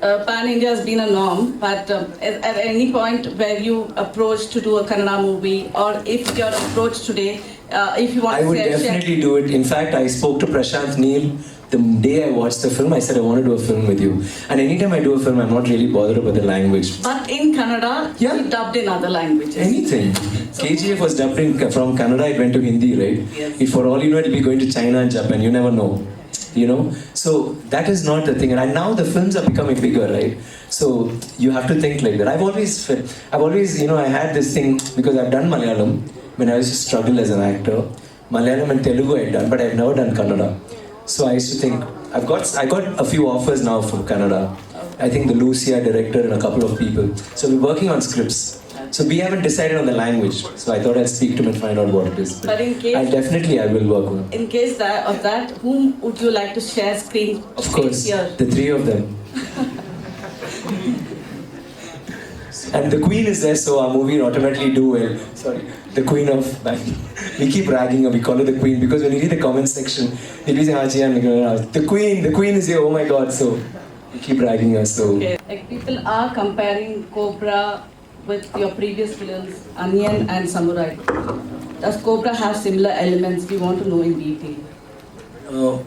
Pan India has been a norm, but at any point where you approach to do a Kannada movie, or if you're approached today, if you want I to would share, definitely do it. In fact, I spoke to Prashant Neel the day I watched the film. I said, I want to do a film with you. And anytime I do a film, I'm not really bothered about the language. But in Kannada, Yeah. you dubbed in other languages. Anything. Kgf was dubbed from Kannada, it went to Hindi, right? Yes. If for all you know, it'll be going to China and Japan. You never know. You know? So that is not the thing. And now the films are becoming bigger, right? So you have to think like that. I've always, I had this thing, because I've done Malayalam when I used to struggle as an actor. Malayalam and Telugu I'd done, but I've never done Kannada. So I used to think, I got a few offers now from Kannada. I think the Lucia director and a couple of people. So we're working on scripts. So we haven't decided on the language. So I thought I'd speak to him and find out what it is. But in case, I will work on it. in case of that, whom would you like to share screen? Of course, here? the three of them. And the Queen is there, so our movie will automatically do well. Sorry, the Queen of Bangalore. We keep ragging her, we call her the Queen, because when you read the comment section, they'll be saying, the Queen is here, oh my God. So we keep ragging her. So. Okay. Like people are comparing Cobra with your previous films, Onion and Samurai. Does Cobra have similar elements? We want to know in detail.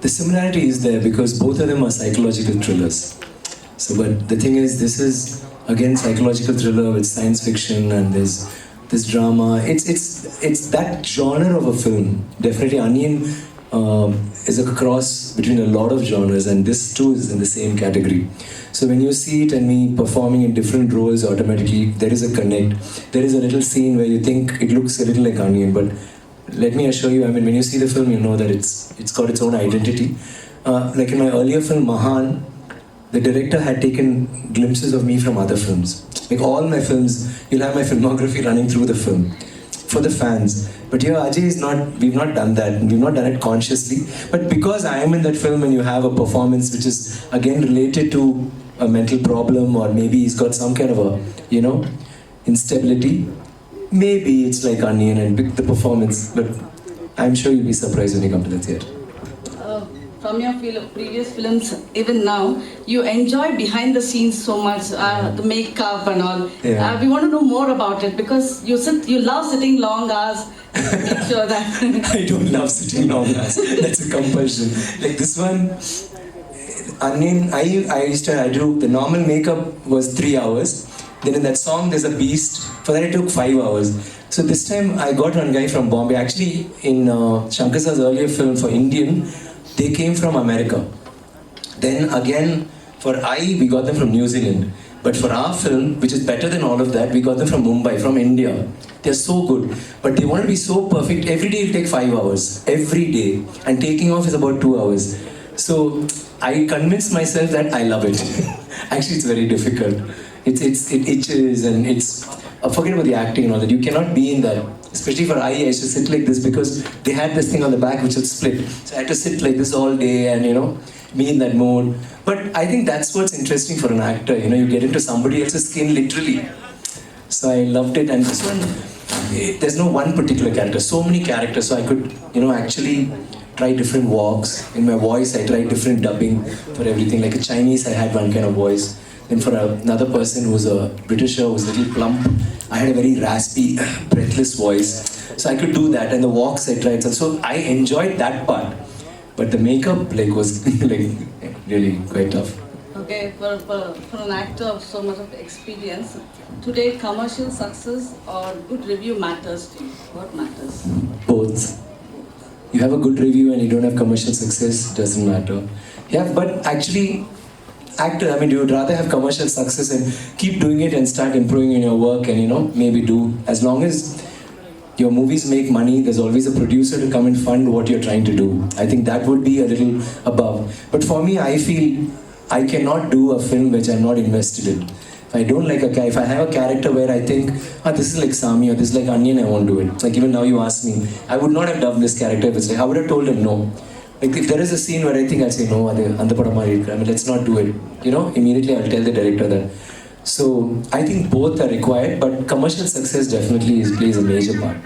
The similarity is there because both of them are psychological thrillers. So, but the thing is, this is again psychological thriller with science fiction, and there's this drama. It's that genre of a film. Definitely, Onion is a cross between a lot of genres, and this too is in the same category. So when you see it and me performing in different roles, automatically there is a connect. There is a little scene where you think it looks a little like Onion, but let me assure you, I mean, when you see the film, you know that it's got its own identity. Like in my earlier film, Mahan, the director had taken glimpses of me from other films. Like all my films, you'll have my filmography running through the film for the fans. But here, Ajay is not, we've not done that. We've not done it consciously. But because I am in that film and you have a performance which is again related to a mental problem, or maybe he's got some kind of a, instability, maybe it's like Onion and pick the performance. But I'm sure you'll be surprised when you come to the theatre. From your previous films, even now, you enjoy behind the scenes so much, the makeup and all. Yeah. We want to know more about it because you love sitting long hours. Make sure that. I don't love sitting long hours. That's a compulsion. Like this one, Onion, I do the normal makeup was 3 hours. Then in that song, there's a beast. For that, it took 5 hours. So this time, I got one guy from Bombay. Actually, in Shankar Sir's earlier film for Indian, they came from America. Then again, for we got them from New Zealand. But for our film, which is better than all of that, we got them from Mumbai, from India. They're so good. But they want to be so perfect. Every day it'll take 5 hours. Every day. And taking off is about 2 hours. So I convinced myself that I love it. Actually, it's very difficult. It itches and it's... forget about the acting and all that. You cannot be in that. Especially for I used to sit like this because they had this thing on the back which would split. So I had to sit like this all day and, be in that mode. But I think that's what's interesting for an actor. You get into somebody else's skin literally. So I loved it. And this one, there's no one particular character. So many characters. So I could, actually try different walks. In my voice, I tried different dubbing for everything. Like a Chinese, I had one kind of voice. Then for another person who's a Britisher, who's a little plump, I had a very raspy, breathless voice. So I could do that, and the walks I tried. So I enjoyed that part. But the makeup was really quite tough. Okay, for an actor of so much of experience, today commercial success or good review matters to you? What matters? Both. You have a good review and you don't have commercial success, doesn't matter. Yeah, but actually, actor, you would rather have commercial success and keep doing it and start improving in your work and maybe do, as long as your movies make money, there's always a producer to come and fund what you're trying to do. I think that would be a little above. But for me, I feel I cannot do a film which I'm not invested in. If I don't like if I have a character where I think, this is like Sami or this is like Onion, I won't do it. Like even now you ask me, I would not have done this character. I would have told him no. Like if there is a scene where I think I'll say no, let's not do it. Immediately I'll tell the director that. So I think both are required, but commercial success definitely plays a major part.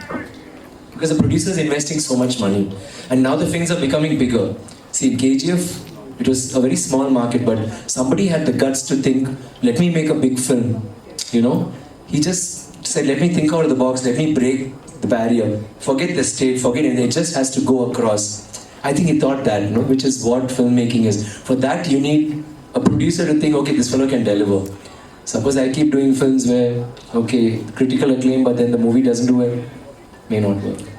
Because the producer is investing so much money. And now the things are becoming bigger. See, in Kgf, It was a very small market, but somebody had the guts to think, let me make a big film. You know, he just said, let me think out of the box, let me break the barrier. Forget the state, forget it. It just has to go across. I think he thought that, you know, which is what filmmaking is. For that, you need a producer to think, okay, this fellow can deliver. Suppose I keep doing films where, okay, critical acclaim, but then the movie doesn't do well, may not work.